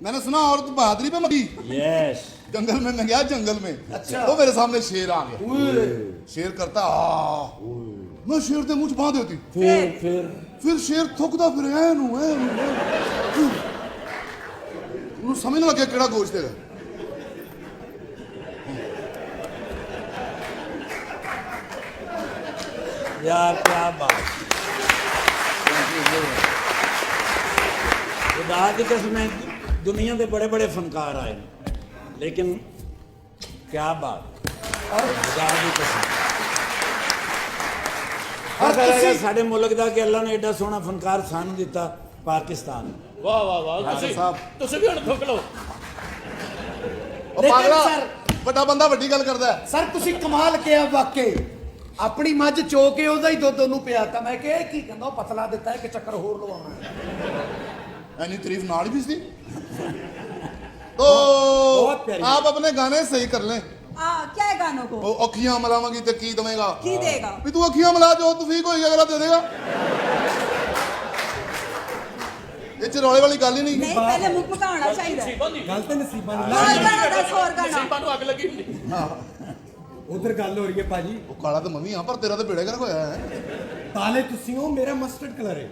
मैंने सुना औरत बहादुरी पे मरी। यस। जंगल में मैं गया, जंगल में। अच्छा। तो मेरे सामने शेर आ गया। शेर करता मैं शेर दे मुंह च बांध देती। फिर शेर थुकदा फिर ऐनू समझ ना लगे केड़ा गोश्त है। यार क्या बात, खुदा की कसम है, दुनिया के बड़े बड़े फनकार आए लेकिन क्या बात, खुदा की कसम साडे मुल्क दा कि अल्लाह ने एडा सोहना फनकार सानू दिता पाकिस्तान। वाह वाह वाह, तुसी भी हुण ठुक लो। पागला बड़ा बंदा वड्डी गल करदा है। सर तुसी कमाल किया वाकई, अपनी मझ चो के ਉਹਦਾ ਹੀ ਦੁੱਧ ਉਹਨੂੰ ਪਿਆਤਾ। मैं कि ਕੀ ਕਹਿੰਦਾ ਉਹ ਪਤਲਾ ਦਿੱਤਾ ਹੈ ਕਿ ਚੱਕਰ ਹੋਰ ਲਵਾਉਣਾ है। यानी तारीफ नाल भी सी। तो आप अपने गाने सही कर लें। क्या है गानों को? वो अखियां मलावांगी ते की दवेगा? की देगा? भी तू अखियां मला जो तौफीक होएगी अगला दे देगा। ये च रौले वाली गल ही नहीं। नहीं, पहले मुख मुकाना चाहिए। गल तो नसीबां दी। और गाना दस और गाना। नसीबां नूं अग लगी हुंदी। उधर गल हो रही है भाजी। वो काला तो मम्मी हां पर तेरा तो बेड़ा गर्क होया है। काले तुसी हो, मेरा मस्टर्ड कलर है।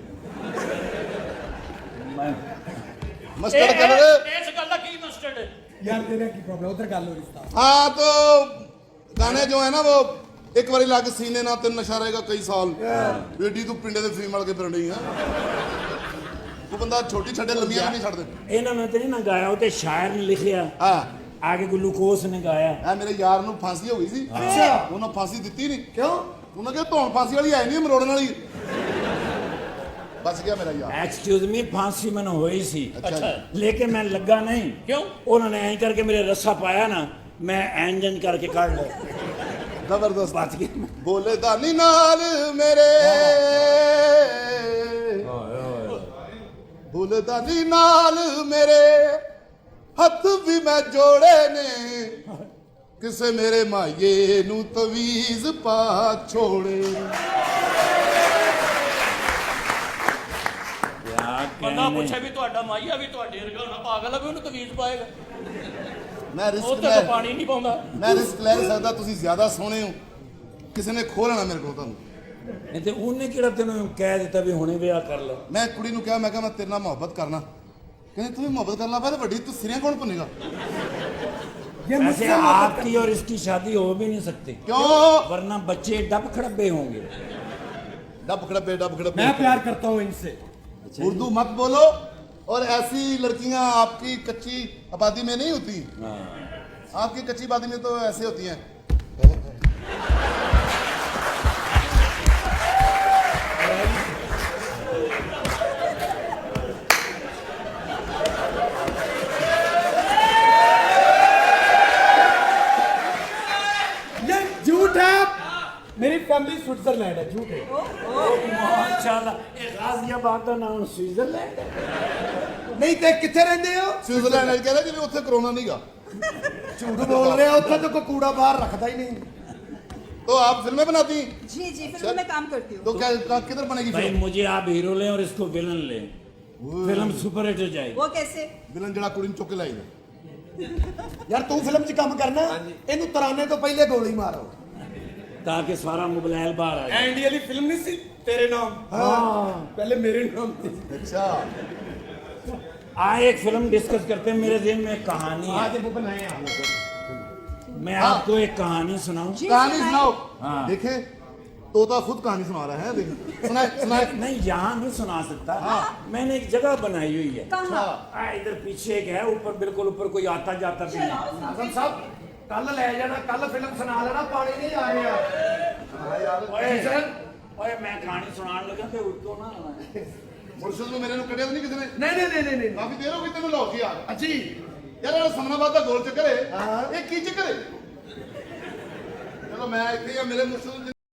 मस्टर्ड कलर इस गल दा की मस्टर्ड है यार तेरा की प्रॉब्लम, उधर गल हो रही था। हाँ तो गाने जो है ना वो एक बारी लाके सीने ना तेन नशा रहेगा कई साल। बेटी तू पिंडे दे फीम वाल के फिरनी है। तू बंदा छोटी छड्डे लंबियां नहीं छड्ड दे। इन्होंने तो नहीं ना गाया, वो तो शायर ने लिखिया। हां आगे ग्लूकोस ने गाया। ए मेरे यार नू फांसी हो गई सी। अच्छा। उन्होंने फांसी दित्ती नहीं। क्यों? उन्होंने कहा धौन फांसी वाली है नहीं, मरोड़न वाली। बच गया मेरा यार। एक्सक्यूज मी, फांसी मैंने हुई सी। अच्छा। लेकिन मैं लगा नहीं। क्यों? उन्होंने ऐं करके मेरे रस्सा पाया ना, मैं इंजन करके काट लो। जबरदस्त बच गया। बोले दानी नाल मेरे, बोले दानी नाल मेरे हथ भी मैं जोड़े ने, किसे मेरे माये नू तवीज पा छोड़े। बंदा पूछे भी ਤੁਹਾਡਾ ਮਾਈਆ ਵੀ ਤੁਹਾਡੇ ਵਰਗਾ ਹੋਣਾ, ਪਾਗਲ ਹੈ ਵੀ ਉਹਨੂੰ ਤਵੀਜ਼ ਪਾਏਗਾ। मैं ਉਹ रिस्क ਤੇ ले ਪਾਣੀ ਨਹੀਂ ਪਾਉਂਦਾ। मैं रिस्क ले नहीं सकता। तुसी ज्यादा सोहने हो, किसी ने खो लेना मेरे को तुहानू। नहीं तो उन्हें किहड़ा तैनूं कह दिता भी हुणे विआह कर लो। मैं कुड़ी नू कहा, मैं कहा मैं तेरे नाल मोहब्बत करना। कहते तू भी मोहब्बत करना पा, वड्डी तू सिरियां कौन भुनेगा? ये ऐसे मुझसे आपकी और इसकी शादी हो भी नहीं सकती, क्यों? वरना बच्चे डब खड़ब्बे होंगे। डब खड़बे डब खड़बे। मैं प्यार करता हूँ इनसे। उर्दू मत बोलो, और ऐसी लड़कियां आपकी कच्ची आबादी में नहीं होती। आपकी कच्ची आबादी में तो ऐसे होती हैं। ये झूठ है। मेरी फैमिली स्विट्जरलैंड है, झूठ है। माशाल्लाह, ये गाजियाबाद का नाम स्विट्जरलैंड है। नहीं ते किथे रहंदे हो? स्विट्जरलैंड कह रहे जिन्हें उत्थे कोरोना नहीं गा। झूठ बोल रहे हो, उत्थे तो कोई कूड़ा बाहर रखता ही नहीं। तो आप फिल्में बनाती हैं? जी जी, फिल्म में काम करती हूँ। तो क्या किधर बनेगी भाई फिल्म? मुझे आप हीरो लें और इसको विलन लें, फिल्म सुपर हिट हो जाएगी। वो कैसे? विलन जड़ा कुड़ी चुक के लाई है। यार तू फिल्म च काम करना, इनू तराने तो पहले गोली मारो ताकि सारा मोबाइल बाहर आ जाए। एंडी वाली फिल्म नहीं सी तेरे नाम? हाँ, पहले मेरे नाम थी। अच्छा आए एक फिल्म डिस्कस करते हैं, मेरे दिल में एक कहानी है। आज वो बनाए हैं। मैं आपको एक कहानी सुनाऊं? कहानी सुनाओ। हाँ। देखे तोता खुद कहानी सुना रहा है। देखे सुनाए सुनाए। नहीं, यहाँ नहीं सुना सकता। मैंने एक जगह बनाई हुई है। कहाँ? इधर पीछे एक है, ऊपर बिल्कुल ऊपर कोई आता जाता भी नहीं। आजम साहब कल ले जाना, कल फिल्म सुना लेना, पानी नहीं आ रहा। ओए मैं कहानी सुनाने लगा ते उसको ना मुर्शिद में मेरे को कड़िया नहीं किसी ने। नहीं काफी देर हो गई तेन लाहौर की यार। जी यार समनाबाद का गोल चक्कर है। हाँ। ये की चक्कर है? चलो मैं इतने मेरे मुर्शिद